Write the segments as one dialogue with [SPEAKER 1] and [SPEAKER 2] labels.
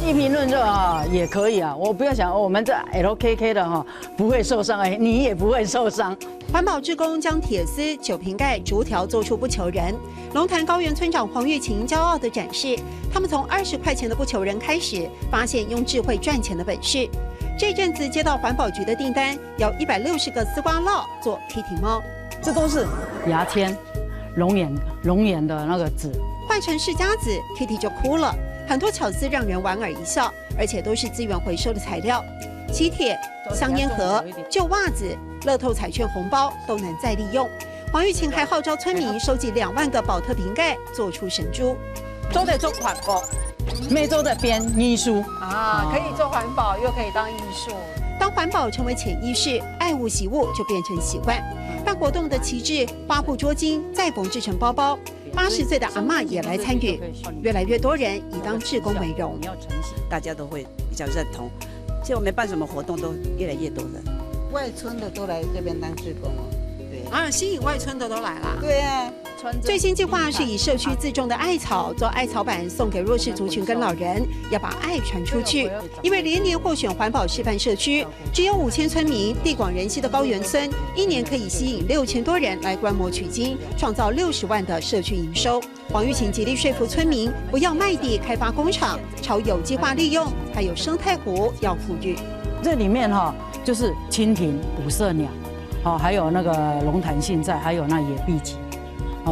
[SPEAKER 1] 一贫论热啊，也可以啊。我不要想我们这 LKK 的哈不会受伤，你也不会受伤。
[SPEAKER 2] 环保志工将铁丝、酒瓶盖逐条做出不求人。龙潭高原村长黄玉琴骄傲地展示，他们从20块钱的不求人开始，发现用智慧赚钱的本事。这阵子接到环保局的订单，要160个丝瓜烙做 Kitty 猫，
[SPEAKER 1] 这都是牙签、龙眼的那个纸，
[SPEAKER 2] 换成释迦子 ，Kitty 就哭了。很多巧思让人莞尔一笑，而且都是资源回收的材料，喜帖、香烟盒、旧袜子、乐透彩券红包都能再利用。黄玉琴还号召村民收集2万个宝特瓶盖，做出神珠。
[SPEAKER 1] 都得做环保，每周的编艺术
[SPEAKER 3] 啊，可以做环保，又可以当艺术。
[SPEAKER 2] 当环保成为潜意识，爱物惜物就变成习惯。办活动的旗帜、花布捉巾再缝制成包包。80岁的阿嬷也来参与，越来越多人以当志工为荣。
[SPEAKER 4] 大家都会比较认同。其实我们办什么活动都越来越多人，
[SPEAKER 5] 外村的都来这边当志工哦。对
[SPEAKER 2] 啊，新营外村的都来了。
[SPEAKER 5] 对啊。
[SPEAKER 2] 最新计划是以社区自种的艾草做艾草板送给弱势族群跟老人，要把爱传出去。因为连年获选环保示范社区，只有5000村民，地广人稀的高原村，一年可以吸引6000多人来观摩取经，创造60万的社区营收。黄玉琴极力说服村民不要卖地开发工厂，朝有机化利用，还有生态湖要富裕。
[SPEAKER 1] 这里面哈就是蜻蜓、五色鸟，还有那个龙潭荇菜，还有那野碧荠。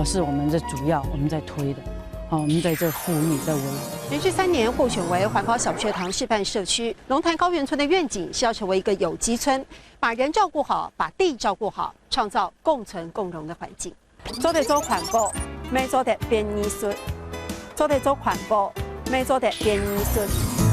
[SPEAKER 1] 是我们我们在推的，我们在这呼吁，在维护。
[SPEAKER 2] 连续3年获选为环保小学堂示范社区，龙潭高原村的愿景是要成为一个有机村，把人照顾好，把地照顾好，创造共存共荣的环境。做得做环保，没做得变艺术；做得做环保，没做得变艺术。